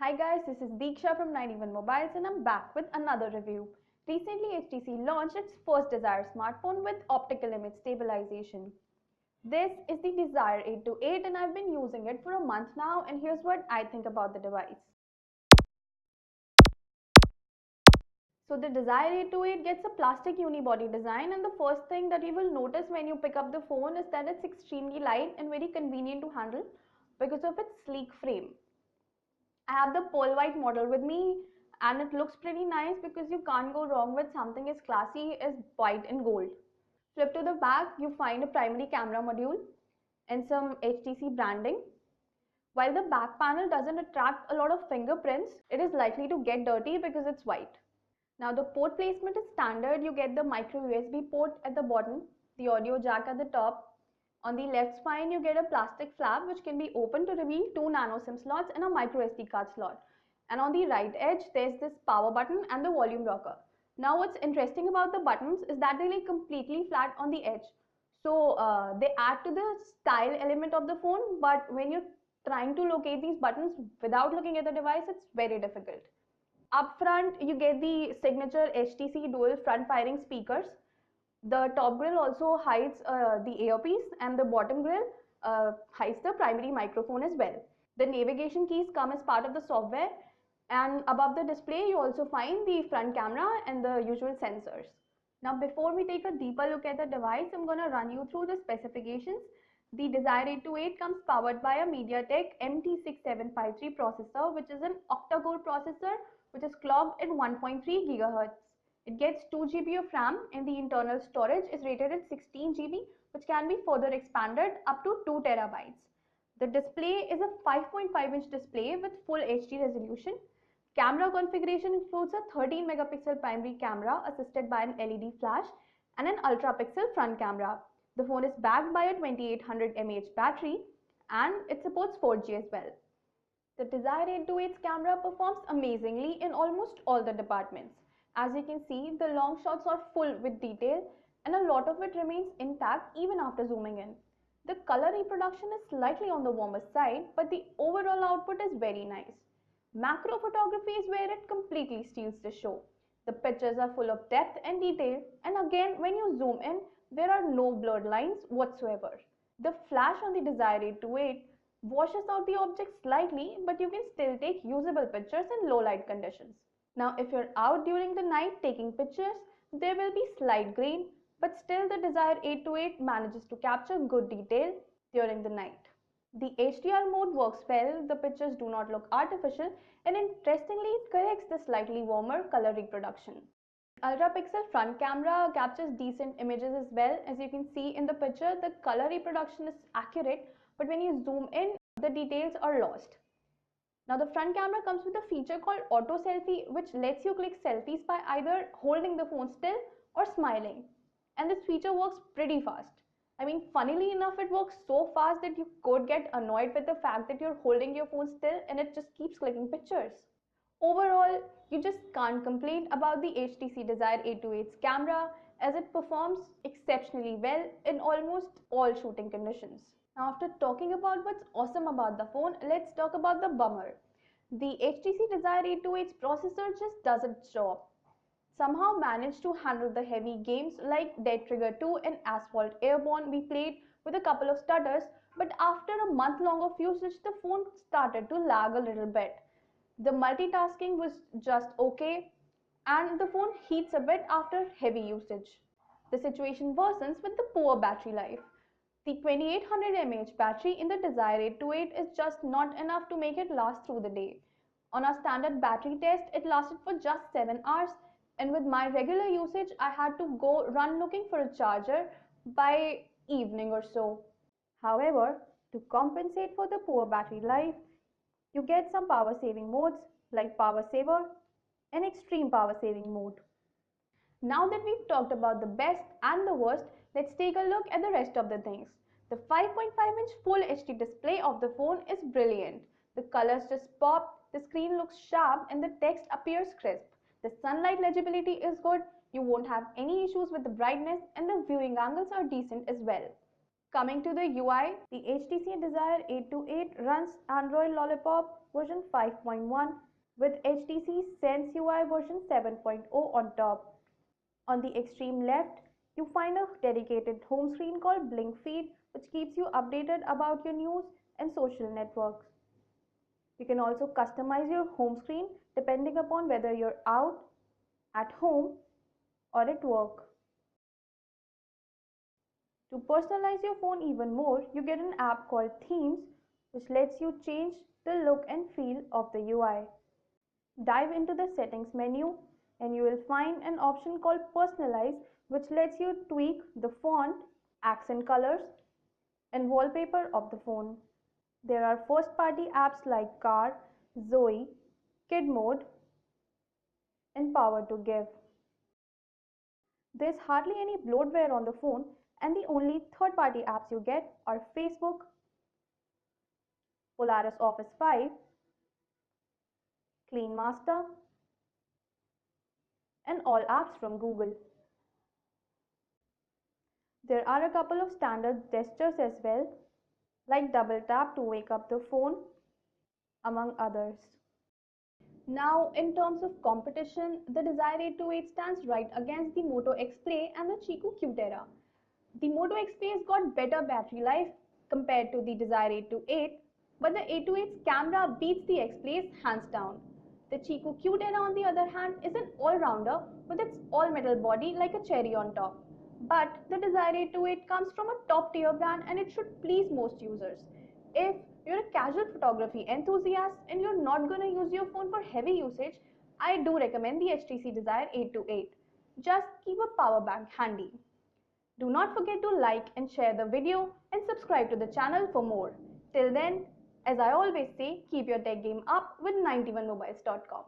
Hi guys, this is Deeksha from 91 Mobiles and I'm back with another review. Recently, HTC launched its first Desire smartphone with Optical Image Stabilisation. This is the Desire 828 and I've been using it for a month now, and here's what I think about the device. So the Desire 828 gets a plastic unibody design, and the first thing that you will notice when you pick up the phone is that it's extremely light and very convenient to handle because of its sleek frame. I have the pearl white model with me and it looks pretty nice because you can't go wrong with something as classy as white and gold. Flip to the back, you find a primary camera module and some HTC branding. While the back panel doesn't attract a lot of fingerprints, it is likely to get dirty because it's white. Now the port placement is standard. You get the micro USB port at the bottom, the audio jack at the top. On the left spine, you get a plastic flap which can be opened to reveal 2 nano SIM slots and a micro SD card slot. And on the right edge, there's this power button and the volume rocker. Now what's interesting about the buttons is that they lay completely flat on the edge. So they add to the style element of the phone, but when you're trying to locate these buttons without looking at the device, it's very difficult. Up front, you get the signature HTC dual front firing speakers. The top grille also hides the earpiece, and the bottom grille hides the primary microphone as well. The navigation keys come as part of the software, and above the display you also find the front camera and the usual sensors. Now before we take a deeper look at the device, I'm going to run you through the specifications. The Desire 828 comes powered by a MediaTek MT6753 processor, which is an octa-core processor which is clocked at 1.3 GHz. It gets 2 GB of RAM and the internal storage is rated at 16 GB, which can be further expanded up to 2 TB. The display is a 5.5-inch display with full HD resolution. Camera configuration includes a 13 megapixel primary camera assisted by an LED flash and an ultra pixel front camera. The phone is backed by a 2800 mAh battery and it supports 4G as well. The Desire 828's camera performs amazingly in almost all the departments. As you can see, the long shots are full with detail and a lot of it remains intact even after zooming in. The color reproduction is slightly on the warmer side, but the overall output is very nice. Macro photography is where it completely steals the show. The pictures are full of depth and detail, and again when you zoom in, there are no blurred lines whatsoever. The flash on the Desire 828 washes out the object slightly, but you can still take usable pictures in low light conditions. Now if you're out during the night taking pictures, there will be slight grain, but still the Desire 828 manages to capture good detail during the night. The HDR mode works well, the pictures do not look artificial, and interestingly it corrects the slightly warmer color reproduction. Ultra pixel front camera captures decent images as well. As you can see in the picture, the color reproduction is accurate, but when you zoom in, the details are lost. Now the front camera comes with a feature called auto selfie, which lets you click selfies by either holding the phone still or smiling. And this feature works pretty fast. I mean, funnily enough, it works so fast that you could get annoyed with the fact that you're holding your phone still and it just keeps clicking pictures. Overall, you just can't complain about the HTC Desire 828's camera, as it performs exceptionally well in almost all shooting conditions. Now after talking about what's awesome about the phone, let's talk about the bummer. The HTC Desire 828's processor just does its job. Somehow managed to handle the heavy games like Dead Trigger 2 and Asphalt Airborne we played with a couple of stutters, but after a month long of usage, the phone started to lag a little bit. The multitasking was just okay, and the phone heats a bit after heavy usage. The situation worsens with the poor battery life. The 2800 mAh battery in the Desire 828 is just not enough to make it last through the day. On our standard battery test, it lasted for just 7 hours, and with my regular usage, I had to go run looking for a charger by evening or so. However, to compensate for the poor battery life, you get some power saving modes like Power Saver and Extreme Power Saving mode. Now that we've talked about the best and the worst, let's take a look at the rest of the things. The 5.5-inch Full HD display of the phone is brilliant. The colors just pop, the screen looks sharp, and the text appears crisp. The sunlight legibility is good, you won't have any issues with the brightness, and the viewing angles are decent as well. Coming to the UI, the HTC Desire 828 runs Android Lollipop version 5.1 with HTC Sense UI version 7.0 on top. On the extreme left, you find a dedicated home screen called Blink Feed, which keeps you updated about your news and social networks. You can also customize your home screen depending upon whether you're out, at home, or at work. To personalize your phone even more, you get an app called Themes, which lets you change the look and feel of the UI. Dive into the settings menu and you will find an option called Personalize, which lets you tweak the font, accent colors, and wallpaper of the phone. There are first-party apps like Car, Zoe, Kid Mode, and Power to Give. There's hardly any bloatware on the phone, and the only third-party apps you get are Facebook, Polaris Office 5, Clean Master, and all apps from Google. There are a couple of standard gestures as well, like double tap to wake up the phone, among others. Now, in terms of competition, the Desire 828 stands right against the Moto X Play and the Chico Qtera. The Moto X Play has got better battery life compared to the Desire 828, but the 828's camera beats the X Play's hands down. The Chico Qtera on the other hand is an all-rounder with its all-metal body like a cherry on top. But the Desire 828 comes from a top-tier brand and it should please most users. If you're a casual photography enthusiast and you're not going to use your phone for heavy usage, I do recommend the HTC Desire 828. Just keep a power bank handy. Do not forget to like and share the video and subscribe to the channel for more. Till then, as I always say, keep your tech game up with 91mobiles.com.